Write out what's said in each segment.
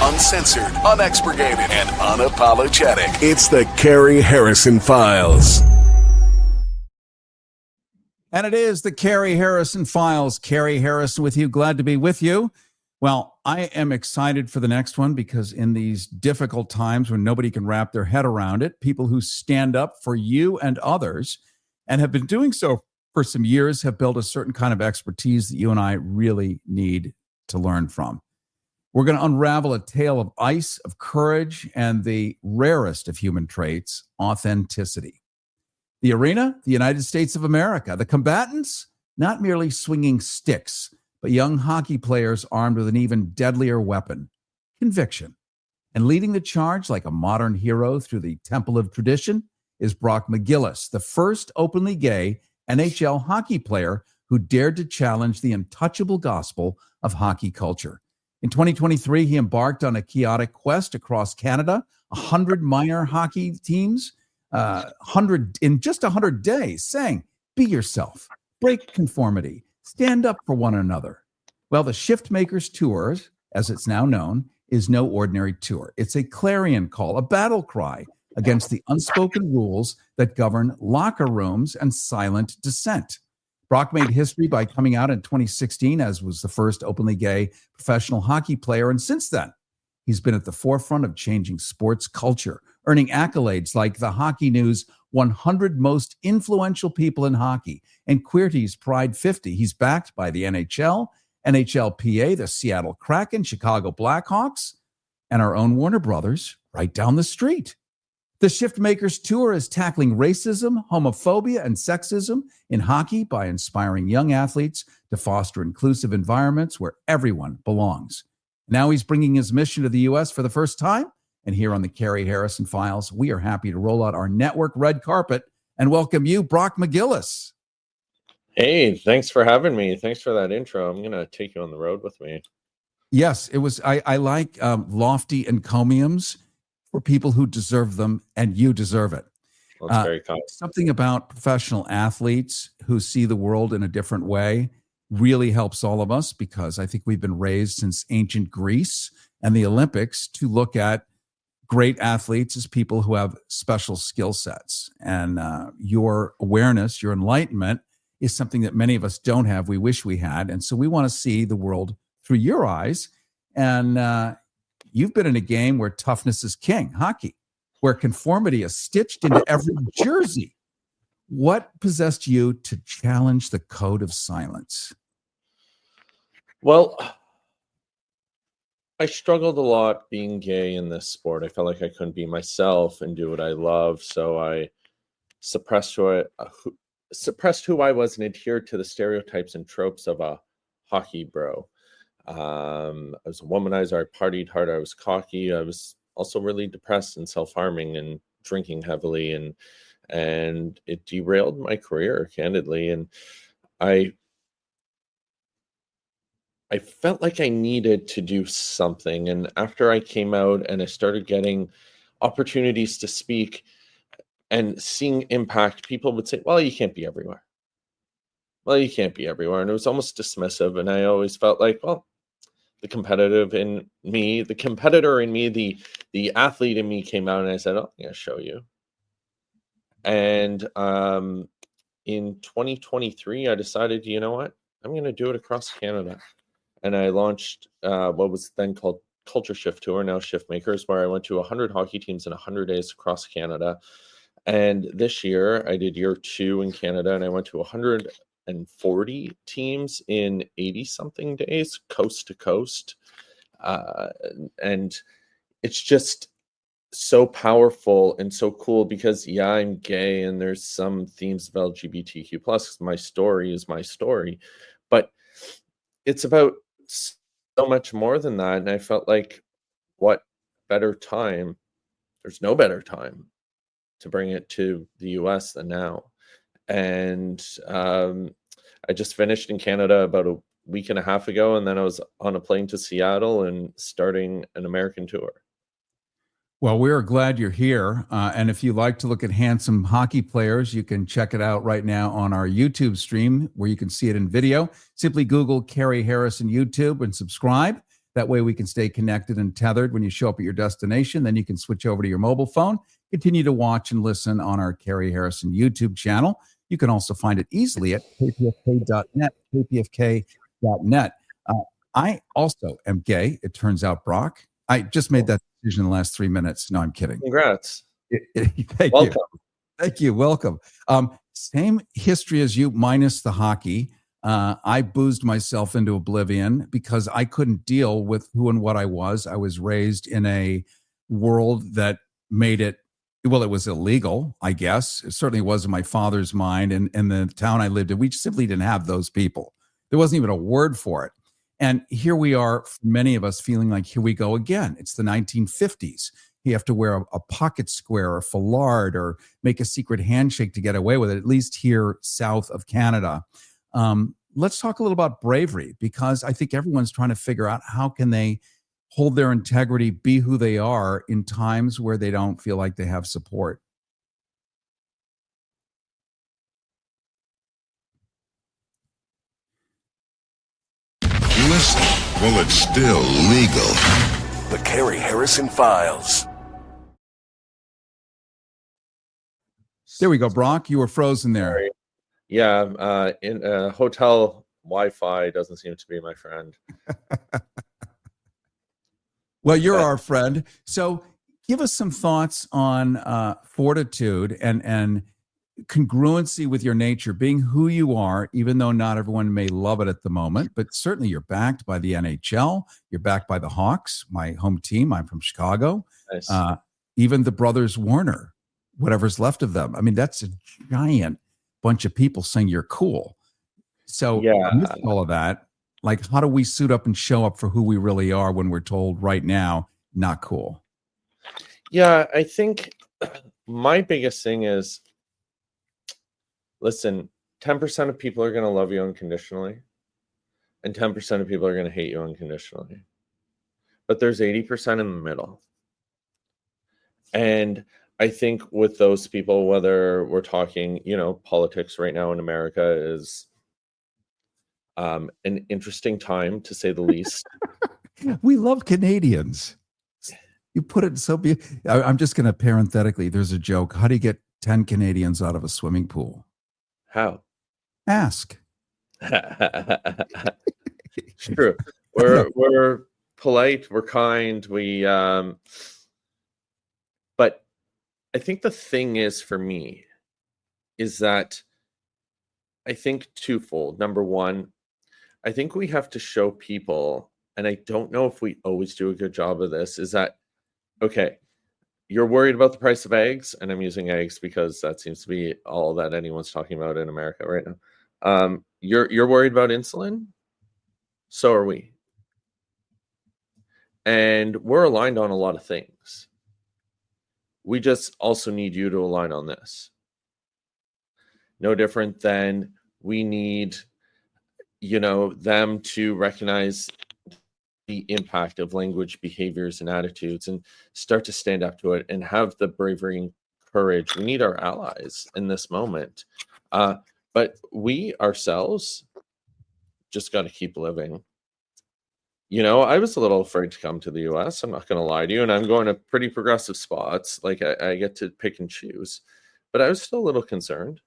Uncensored, unexpurgated, and unapologetic. It's the Cary Harrison Files. And it is the Cary Harrison Files. Cary Harrison with you. Glad to be with you. Well, I am excited for the next one because in these difficult times when nobody can wrap their head around it, people who stand up for you and others and have been doing so for some years have built a certain kind of expertise that you and I really need to learn from. We're going to unravel a tale of ice, of courage, and the rarest of human traits, authenticity. The arena, the United States of America. The combatants, not merely swinging sticks, but young hockey players armed with an even deadlier weapon, conviction. And leading the charge like a modern hero through the temple of tradition is Brock McGillis, the first openly gay NHL hockey player who dared to challenge the untouchable gospel of hockey culture. In 2023, he embarked on a chaotic quest across Canada, 100 minor hockey teams, 100 in just 100 days, saying, be yourself, break conformity, stand up for one another. Well, the Shift Makers Tour, as it's now known, is no ordinary tour. It's a clarion call, a battle cry against the unspoken rules that govern locker rooms and silent dissent. Brock made history by coming out in 2016 as was the first openly gay professional hockey player. And since then, he's been at the forefront of changing sports culture, earning accolades like the Hockey News 100 Most Influential People in Hockey and Queerty's Pride 50. He's backed by the NHL, NHLPA, the Seattle Kraken, Chicago Blackhawks, and our own Warner Brothers right down the street. The Shift Makers Tour is tackling racism, homophobia, and sexism in hockey by inspiring young athletes to foster inclusive environments where everyone belongs. Now he's bringing his mission to the U.S. for the first time. And here on the Cary Harrison Files, we are happy to roll out our network red carpet and welcome you, Brock McGillis. Hey, thanks for having me. Thanks for that intro. I'm going to take you on the road with me. Yes, it was. I like lofty encomiums for people who deserve them, and you deserve it. Well, that's very kind. Something about professional athletes who see the world in a different way really helps all of us because I think we've been raised since ancient Greece and the Olympics to look at great athletes as people who have special skill sets. And your awareness, your enlightenment is something that many of us don't have. We wish we had. And so we want to see the world through your eyes. And you've been in a game where toughness is king, hockey, where conformity is stitched into every jersey. What possessed you to challenge the code of silence? Well, I struggled a lot being gay in this sport. I felt like I couldn't be myself and do what I love. So I suppressed who I was and adhered to the stereotypes and tropes of a hockey bro. I was a womanizer. I partied hard. I was cocky. I was also really depressed and self-harming and drinking heavily, and it derailed my career, candidly. And I felt like I needed to do something. And after I came out and I started getting opportunities to speak and seeing impact, people would say, well, you can't be everywhere. Well, you can't be everywhere. And it was almost dismissive. And I always felt like, well, the competitor in me, the athlete in me came out and I said, oh, I'm going to show you. And in 2023, I decided, you know what? I'm going to do it across Canada. And I launched what was then called Culture Shift Tour, now Shift Makers, where I went to 100 hockey teams in 100 days across Canada. And this year, I did year 2 in Canada, and I went to 140 teams in 80-something days, coast to coast. And it's just so powerful and so cool because, yeah, I'm gay, and there's some themes of LGBTQ+. My story is my story. But it's about so much more than that. And I felt like, what better time? There's no better time to bring it to the US than now. And I just finished in Canada about a week and a half ago, and then I was on a plane to Seattle and starting an American tour. Well, we're glad you're here. And if you like to look at handsome hockey players, you can check it out right now on our YouTube stream where you can see it in video. Simply Google Cary Harrison YouTube and subscribe. That way we can stay connected and tethered when you show up at your destination. Then you can switch over to your mobile phone, continue to watch and listen on our Cary Harrison YouTube channel. You can also find it easily at kpfk.net, kpfk.net. I also am gay, it turns out, Brock. I just made that decision in the last 3 minutes. No, I'm kidding. Congrats. Thank Welcome. you. Thank you. Welcome. Same history as you, minus the hockey. I boozed myself into oblivion because I couldn't deal with who and what I was. I was raised in a world that made it, well, it was illegal, I guess. It certainly was in my father's mind. And the town I lived in, we simply didn't have those people. There wasn't even a word for it. And here we are, many of us feeling like, here we go again. It's the 1950s. You have to wear a pocket square or foulard or make a secret handshake to get away with it, at least here south of Canada. Let's talk a little about bravery, because I think everyone's trying to figure out how can they hold their integrity, be who they are in times where they don't feel like they have support. Listen while it's still legal. The Cary Harrison Files. There we go, Brock. You were frozen there. Sorry. Yeah, in hotel Wi-Fi doesn't seem to be my friend. Well, you're our friend. So give us some thoughts on fortitude and congruency with your nature, being who you are, even though not everyone may love it at the moment, but certainly you're backed by the NHL. You're backed by the Hawks, my home team. I'm from Chicago. Nice. Even the brothers Warner, whatever's left of them. I mean, that's a giant bunch of people saying you're cool. So with all of that, like, how do we suit up and show up for who we really are when we're told right now, not cool? Yeah, I think my biggest thing is, listen, 10% of people are going to love you unconditionally, and 10% of people are going to hate you unconditionally. But there's 80% in the middle. And I think with those people, whether we're talking, politics right now in America is an interesting time, to say the least. We love Canadians. You put it so I'm just going to parenthetically, there's a joke. How do you get 10 Canadians out of a swimming pool? How? Ask. True. We're polite, we're kind, but I think the thing is, for me, is that I think twofold. Number one, I think we have to show people, and I don't know if we always do a good job of this, is that, okay, you're worried about the price of eggs, and I'm using eggs because that seems to be all that anyone's talking about in America right now. You're worried about insulin? So are we. And we're aligned on a lot of things. We just also need you to align on this. No different than we need, them to recognize the impact of language, behaviors, and attitudes and start to stand up to it and have the bravery and courage. We need our allies in this moment. But we ourselves just got to keep living. I was a little afraid to come to the US. I'm not going to lie to you. And I'm going to pretty progressive spots. Like I get to pick and choose. But I was still a little concerned.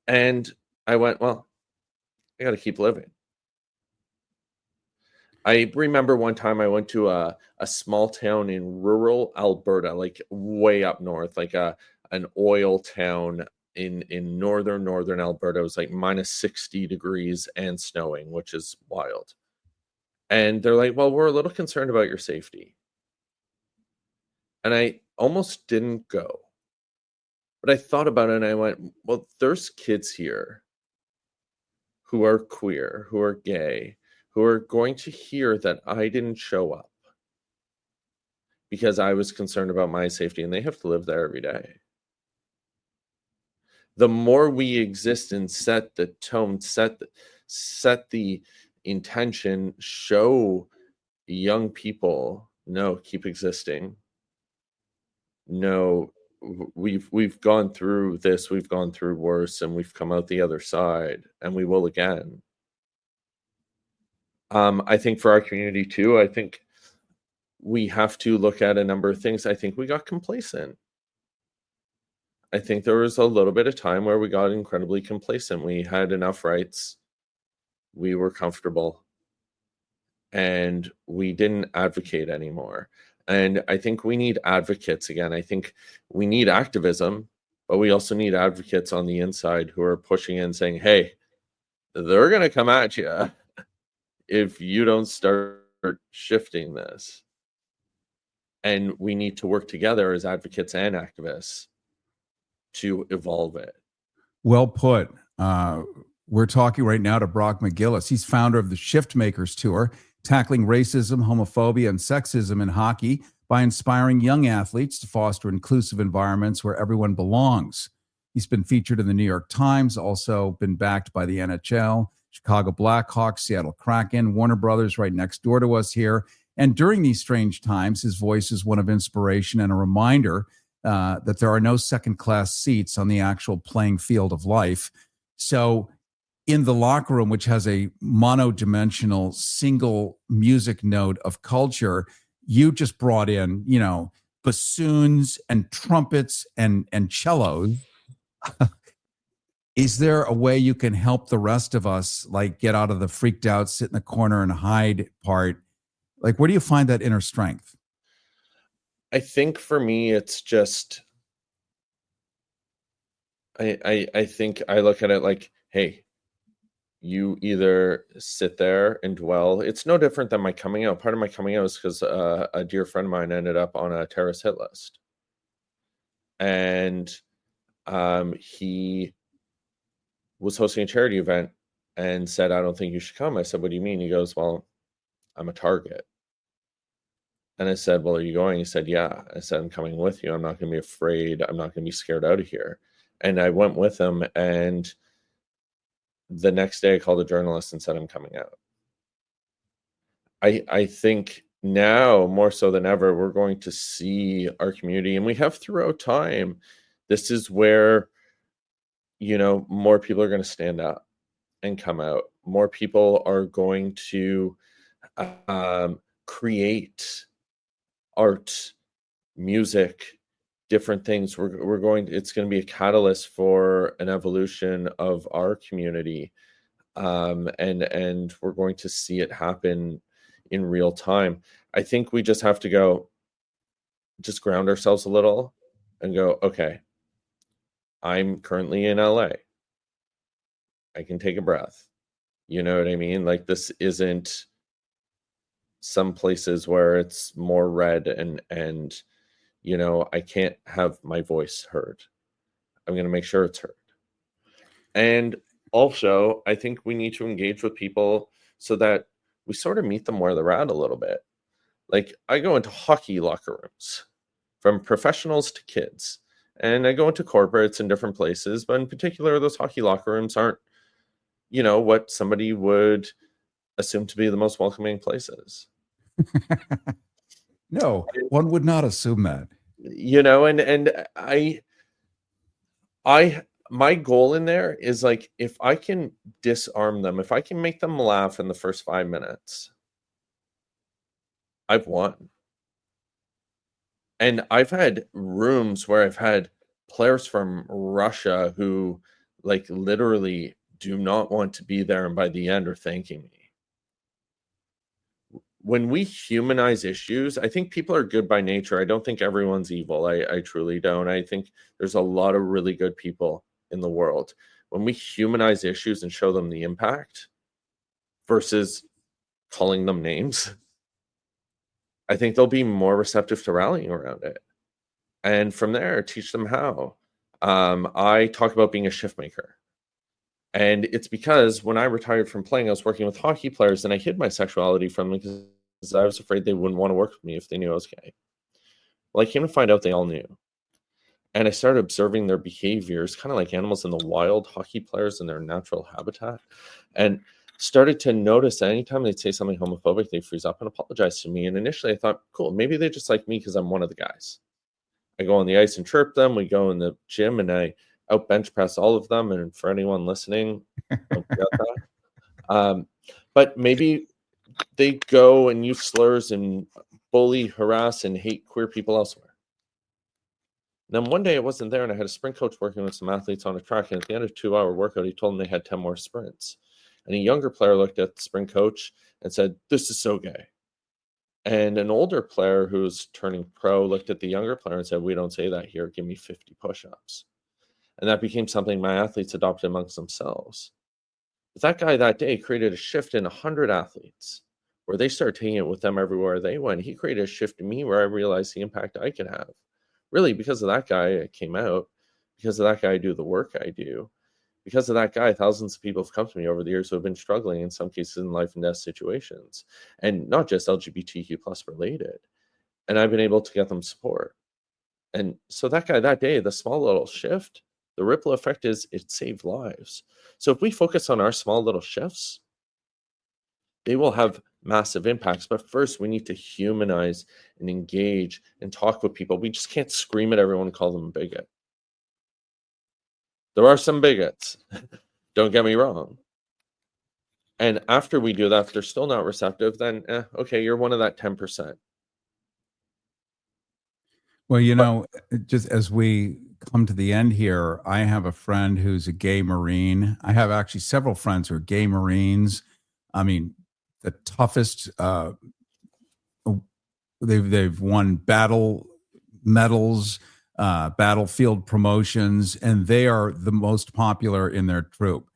And I went, well, I got to keep living. I remember one time I went to a small town in rural Alberta, like way up north, like an oil town in northern Alberta. It was like minus 60 degrees and snowing, which is wild. And they're like, well, we're a little concerned about your safety. And I almost didn't go. But I thought about it and I went, well, there's kids here who are queer, who are gay, who are going to hear that I didn't show up because I was concerned about my safety, and they have to live there every day. The more we exist and set the tone, set the intention, show young people, no, keep existing. No, we've gone through this, we've gone through worse, and we've come out the other side, and we will again. I think for our community too, I think we have to look at a number of things. I think we got complacent. I think there was a little bit of time where we got incredibly complacent. We had enough rights. We were comfortable. And we didn't advocate anymore. And I think we need advocates again. I think we need activism, but we also need advocates on the inside who are pushing in saying, hey, they're going to come at you if you don't start shifting this. And we need to work together as advocates and activists to evolve it. Well put. We're talking right now to Brock McGillis. He's founder of the Shift Makers Tour, tackling racism, homophobia, and sexism in hockey by inspiring young athletes to foster inclusive environments where everyone belongs. He's been featured in the New York Times, also been backed by the NHL, Chicago Blackhawks, Seattle Kraken, Warner Brothers right next door to us here. And during these strange times, his voice is one of inspiration and a reminder that there are no second-class seats on the actual playing field of life. So in the locker room, which has a monodimensional single music note of culture, you just brought in, bassoons and trumpets and cellos. Is there a way you can help the rest of us, like, get out of the freaked out, sit in the corner and hide part? Like, where do you find that inner strength? I think for me, it's just, I think I look at it like, hey, you either sit there and dwell. It's no different than my coming out. Part of my coming out is because a dear friend of mine ended up on a terrorist hit list. And he was hosting a charity event and said, I don't think you should come. I said, what do you mean? He goes, well, I'm a target. And I said, well, are you going? He said, yeah. I said, I'm coming with you. I'm not going to be afraid. I'm not going to be scared out of here. And I went with him, and the next day I called a journalist and said, I'm coming out. I think now more so than ever, we're going to see our community, and we have throughout time. This is where, more people are going to stand up and come out. More people are going to create art, music, different things. It's going to be a catalyst for an evolution of our community. And we're going to see it happen in real time. I think we just have to just ground ourselves a little and go, okay, I'm currently in LA. I can take a breath. You know what I mean? Like, this isn't some places where it's more red and I can't have my voice heard. I'm going to make sure it's heard. And also, I think we need to engage with people so that we sort of meet them where they're at a little bit. Like, I go into hockey locker rooms, from professionals to kids, and I go into corporates in different places, but in particular, those hockey locker rooms aren't, what somebody would assume to be the most welcoming places. No, one would not assume that. And my goal in there is, like, if I can disarm them, if I can make them laugh in the first 5 minutes, I've won. And I've had rooms where I've had players from Russia who, like, literally do not want to be there, and by the end are thanking me. When we humanize issues, I think people are good by nature. I don't think everyone's evil. I truly don't. I think there's a lot of really good people in the world. When we humanize issues and show them the impact versus calling them names, I think they'll be more receptive to rallying around it. And from there, teach them how. I talk about being a shift maker. And it's because when I retired from playing, I was working with hockey players, and I hid my sexuality from them because I was afraid they wouldn't want to work with me if they knew I was gay. Well, I came to find out they all knew. And I started observing their behaviors, kind of like animals in the wild, hockey players in their natural habitat, and started to notice that anytime they'd say something homophobic, they'd freeze up and apologize to me. And initially I thought, cool, maybe they just like me because I'm one of the guys. I go on the ice and chirp them. We go in the gym and I out bench press all of them. And for anyone listening, don't forget that. But maybe they go and use slurs and bully, harass, and hate queer people elsewhere. Then one day I wasn't there, and I had a sprint coach working with some athletes on a track, and at the end of a 2-hour workout, he told them they had 10 more sprints. And a younger player looked at the sprint coach and said, "This is so gay." And an older player who's turning pro looked at the younger player and said, "We don't say that here. Give me 50 push-ups." And that became something my athletes adopted amongst themselves. But that guy that day created a shift in 100 athletes where they started taking it with them everywhere they went. He created a shift in me where I realized the impact I could have. Really, because of that guy, I came out. Because of that guy, I do the work I do. Because of that guy, thousands of people have come to me over the years who have been struggling, in some cases in life and death situations, and not just LGBTQ plus related. And I've been able to get them support. And so that guy that day, the small little shift, the ripple effect is it saved lives. So if we focus on our small little shifts, they will have massive impacts. But first, we need to humanize and engage and talk with people. We just can't scream at everyone and call them a bigot. There are some bigots, don't get me wrong. And after we do that, if they're still not receptive, then okay, you're one of that 10%. Well, just as we come to the end here, I have a friend who's a gay Marine. I have actually several friends who are gay Marines. I mean, the toughest, they've won battle medals, battlefield promotions, and they are the most popular in their troop.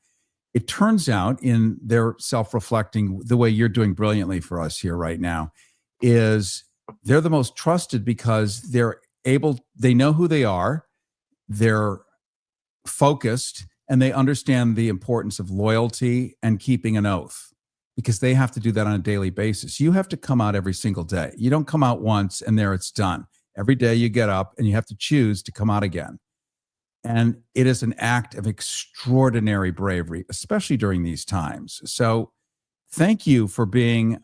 It turns out, in their self-reflecting, the way you're doing brilliantly for us here right now, is they're the most trusted because they know who they are, they're focused, and they understand the importance of loyalty and keeping an oath, because they have to do that on a daily basis. You have to come out every single day. You don't come out once and there it's done. Every day you get up and you have to choose to come out again. And it is an act of extraordinary bravery, especially during these times. So thank you for being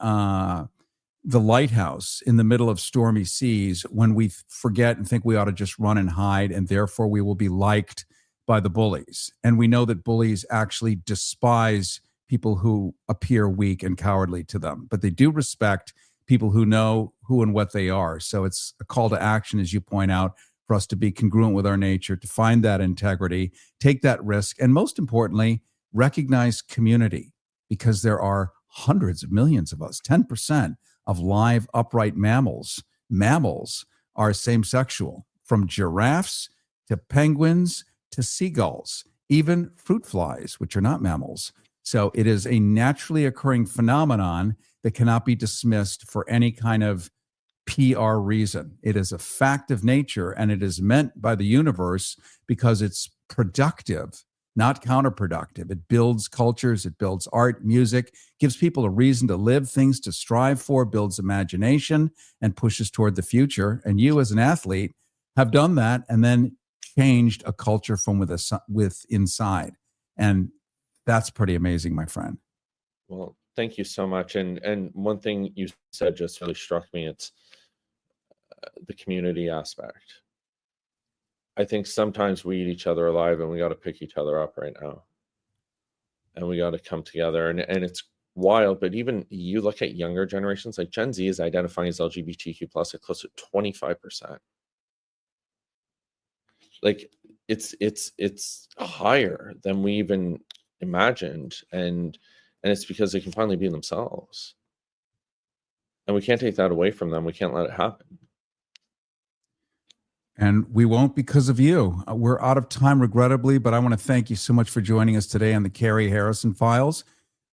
the lighthouse in the middle of stormy seas when we forget and think we ought to just run and hide, and therefore we will be liked by the bullies. And we know that bullies actually despise people who appear weak and cowardly to them, but they do respect people who know who and what they are. So it's a call to action, as you point out, for us to be congruent with our nature, to find that integrity, take that risk, and most importantly, recognize community, because there are hundreds of millions of us. 10% of live upright mammals are same-sexual, from giraffes to penguins to seagulls, even fruit flies, which are not mammals. So it is a naturally occurring phenomenon that cannot be dismissed for any kind of PR reason. It is a fact of nature, and it is meant by the universe because it's productive, not counterproductive. It builds cultures, it builds art, music, gives people a reason to live, things to strive for, builds imagination, and pushes toward the future. And you, as an athlete, have done that and then changed a culture from with inside. And that's pretty amazing, my friend. Well, thank you so much. And one thing you said just really struck me. It's the community aspect. I think sometimes we eat each other alive, and we got to pick each other up right now. And we got to come together. And it's wild, but even you look at younger generations, like Gen Z is identifying as LGBTQ plus at close to 25%. Like it's higher than we even imagined, and it's because they can finally be themselves, and we can't take that away from them. We can't let it happen, and we won't, because of you. We're out of time, regrettably, but I want to thank you so much for joining us today on the Cary Harrison Files.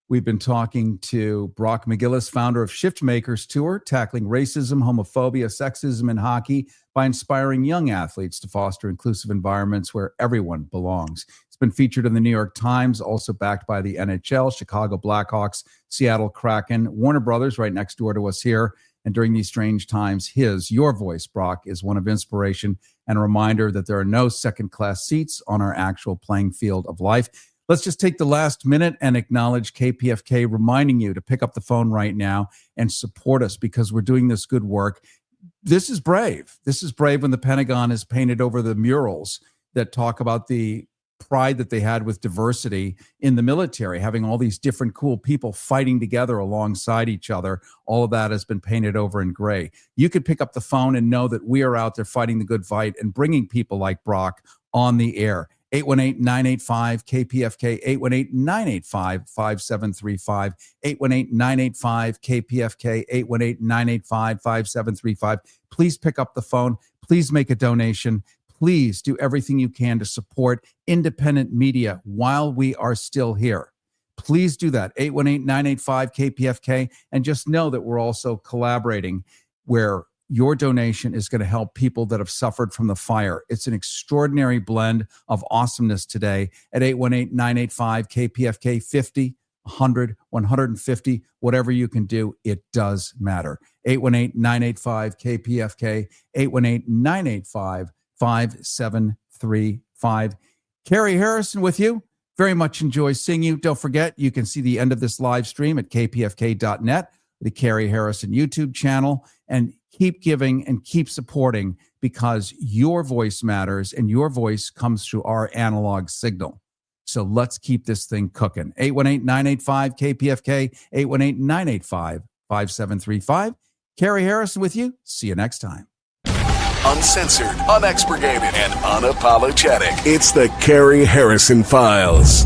We've been talking to Brock McGillis, founder of Shift Makers Tour, tackling racism, homophobia, sexism in hockey by inspiring young athletes to foster inclusive environments where everyone belongs. It's been featured in the New York Times, also backed by the NHL, Chicago Blackhawks, Seattle Kraken, Warner Brothers right next door to us here. And during these strange times, your voice, Brock, is one of inspiration and a reminder that there are no second-class seats on our actual playing field of life. Let's just take the last minute and acknowledge KPFK, reminding you to pick up the phone right now and support us, because we're doing this good work. This is brave. This is brave when the Pentagon is painted over the murals that talk about the pride that they had with diversity in the military, having all these different cool people fighting together alongside each other. All of that has been painted over in gray. You could pick up the phone and know that we are out there fighting the good fight and bringing people like Brock on the air. 818-985-KPFK, 818-985-5735, 818-985-KPFK, 818-985-5735. Please pick up the phone. Please make a donation. Please do everything you can to support independent media while we are still here. Please do that, 818-985-KPFK, and just know that we're also collaborating where your donation is going to help people that have suffered from the fire. It's an extraordinary blend of awesomeness today at 818-985-KPFK, 50, 100, 150, whatever you can do, it does matter. 818-985-KPFK, 818-985-5735. Cary Harrison with you. Very much enjoy seeing you. Don't forget, you can see the end of this live stream at kpfk.net, the Cary Harrison YouTube channel, and keep giving and keep supporting because your voice matters and your voice comes through our analog signal. So let's keep this thing cooking. 818-985-KPFK, 818-985-5735. Cary Harrison with you. See you next time. Uncensored, unexpurgated, and unapologetic. It's the Cary Harrison Files.